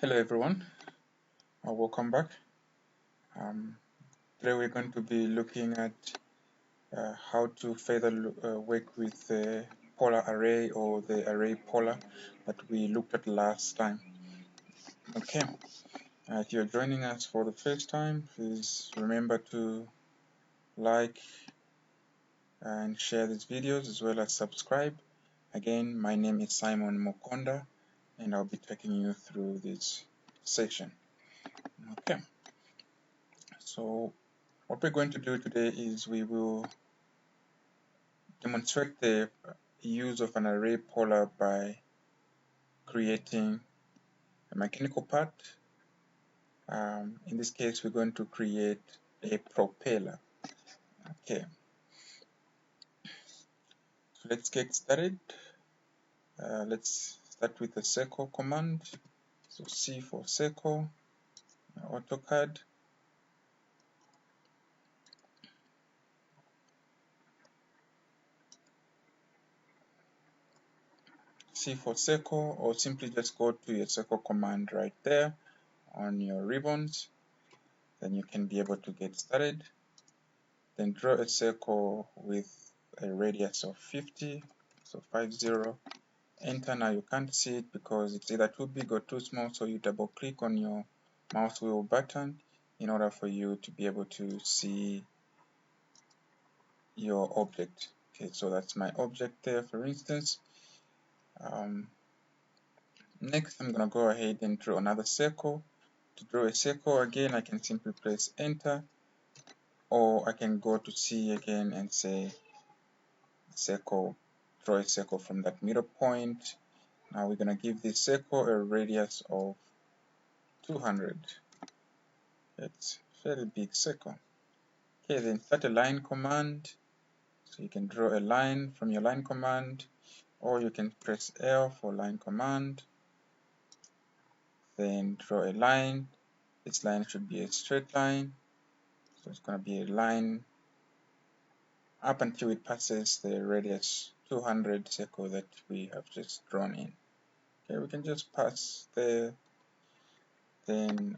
Hello everyone, welcome back. Today we're going to be looking at how to further work with the polar array or the array polar that we looked at last time. Okay, if you're joining us for the first time, please remember to like and share these videos as well as subscribe. Again, my name is Simon Mokonda and I'll be taking you through this section. Okay, so what we're going to do today is we will demonstrate the use of an array polar by creating a mechanical part. In this case, we're going to create a propeller. Okay, so let's get started. Let's start with the circle command. So C for circle, AutoCAD. C for circle, or simply just go to your circle command right there on your ribbons. Then you can be able to get started. Then draw a circle with a radius of 50, so 50. Enter. Now you can't see it because it's either too big or too small, so you double click on your mouse wheel button in order for you to be able to see your object. Okay, so that's my object there, for instance. Next, I'm going to go ahead and draw another circle. To draw a circle again, I can simply press enter, or I can go to C again and say circle, draw a circle from that middle point. Now we're going to give this circle a radius of 200. It's a fairly big circle. Okay, then start a line command. So you can draw a line from your line command, or you can press L for line command. Then draw a line. This line should be a straight line. So it's going to be a line up until it passes the radius 200 circle that we have just drawn in. Okay, we can just pass there. Then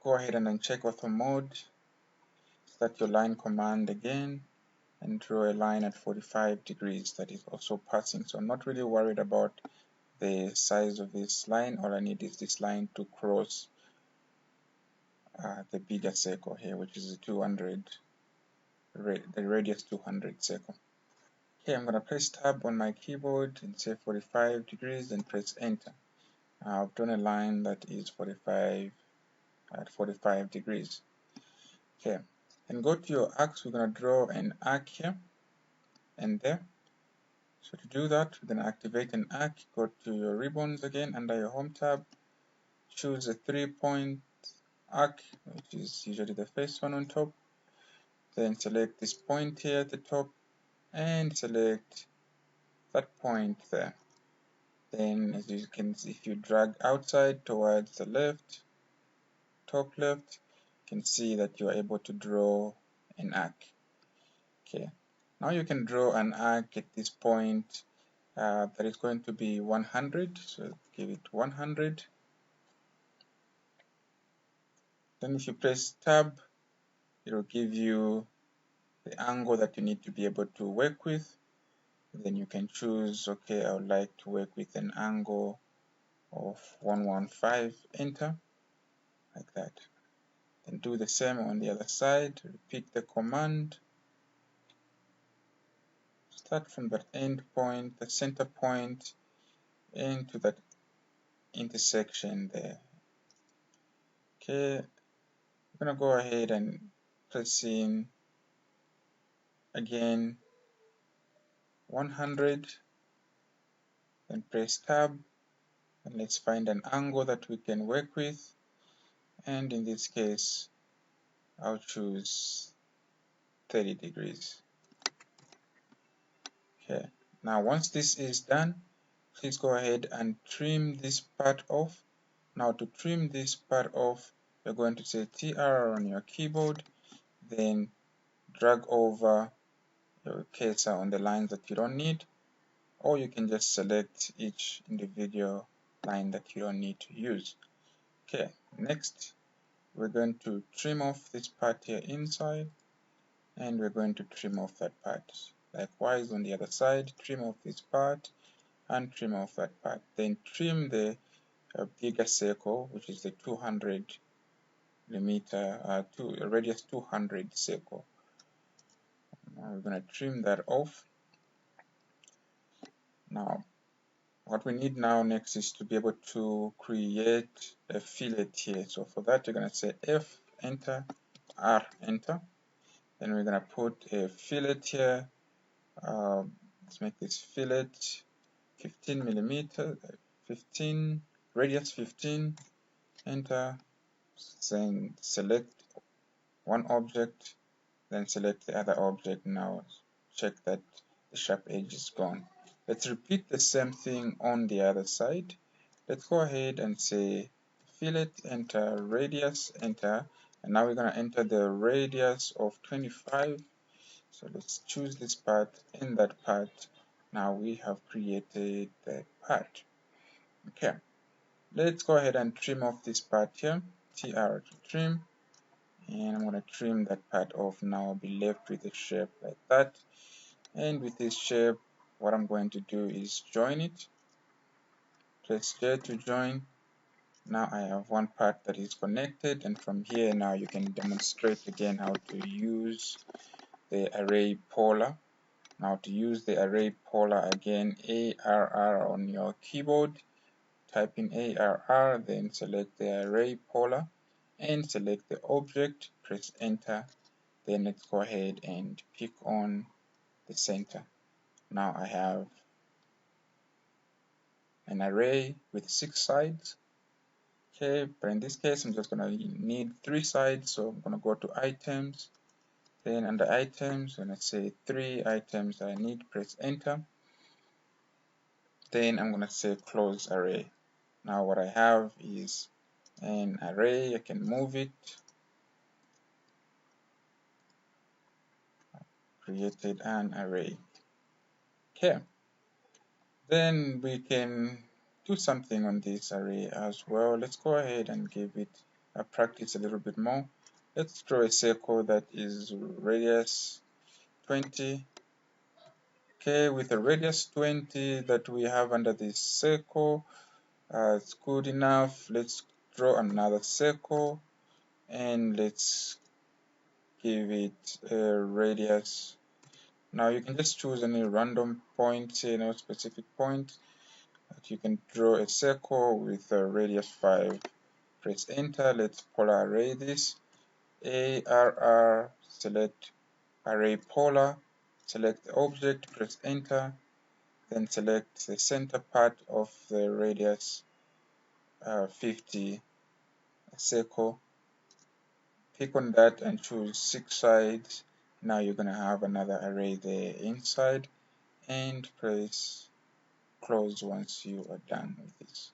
go ahead and uncheck ortho mode. Start your line command again and draw a line at 45 degrees that is also passing. So I'm not really worried about the size of this line. All I need is this line to cross the bigger circle here, which is the 200, the radius 200 circle. Okay, I'm going to press tab on my keyboard and say 45 degrees and press enter. Now I've drawn a line that is 45 at 45 degrees. Okay, and go to your arcs. We're going to draw an arc here and there. So to do that, we're going to activate an arc. Go to your ribbons again under your home tab. Choose a 3-point arc, which is usually the first one on top. Then select this point here at the top and select that point there. Then as you can see, if you drag outside towards the left, top left, you can see that you are able to draw an arc. Okay, now you can draw an arc at this point that is going to be 100, so give it 100. Then if you press tab, it will give you the angle that you need to be able to work with. Then you can choose, okay, I would like to work with an angle of 115, enter, like that. Then do the same on the other side, repeat the command. Start from that end point, the center point, into that intersection there. Okay, I'm gonna go ahead and press in again 100, then press tab, and let's find an angle that we can work with, and in this case I'll choose 30 degrees. Okay, now once this is done, please go ahead and trim this part off. Now to trim this part off, you're going to say TR on your keyboard, then drag over your cursor on the lines that you don't need, or you can just select each individual line that you don't need to use. Okay, next we're going to trim off this part here inside, and we're going to trim off that part. Likewise on the other side, trim off this part and trim off that part. Then trim the bigger circle, which is the 200 millimeter, radius 200 circle. Now we're going to trim that off. Now, what we need now next is to be able to create a fillet here. So for that, you're going to say F, enter, R, enter. Then we're going to put a fillet here. Let's make this fillet 15 millimeter, 15, radius 15, enter. Then select one object, then select the other object. Now check that the sharp edge is gone. Let's repeat the same thing on the other side. Let's go ahead and say fillet, enter, radius, enter, and now we're going to enter the radius of 25. So let's choose this part and that part. Now we have created that part. Okay, let's go ahead and trim off this part here, TR to trim, and I'm going to trim that part off. Now I'll be left with a shape like that, and with this shape what I'm going to do is join it. Press J to join. Now I have one part that is connected, and from here now you can demonstrate again how to use the array polar. Now to use the array polar, again ARR on your keyboard, type in ARR, then select the array polar and select the object, press enter. Then let's go ahead and pick on the center. Now I have an array with 6 sides. Okay, but in this case I'm just going to need 3 sides, so I'm going to go to items, then under items, and I say 3 items I need, press enter. Then I'm going to say close array. Now what I have is an array. I can move it, created an array. Okay, then we can do something on this array as well. Let's go ahead and give it a practice a little bit more. Let's draw a circle that is radius 20. Okay, with a radius 20 that we have under this circle, it's good enough. Let's draw another circle and let's give it a radius. Now you can just choose any random point, say no specific point. But you can draw a circle with a radius 5. Press enter. Let's polar array this. ARR, select array polar, select the object, press enter, then select the center part of the radius 50 circle. Click on that and choose 6 sides. Now you're going to have another array there inside, and press close once you are done with this.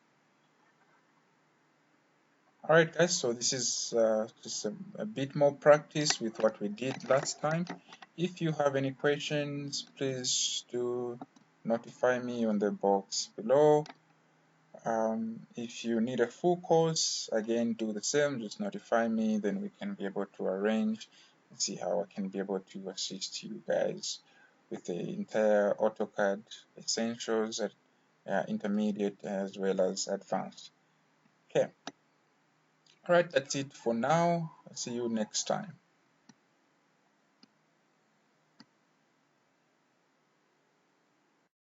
Alright guys, so this is just a bit more practice with what we did last time. If you have any questions, please do notify me on the box below. If you need a full course, again do the same, just notify me, then we can be able to arrange and see how I can be able to assist you guys with the entire AutoCAD essentials at intermediate as well as advanced. Okay. Alright, that's it for now. I'll see you next time.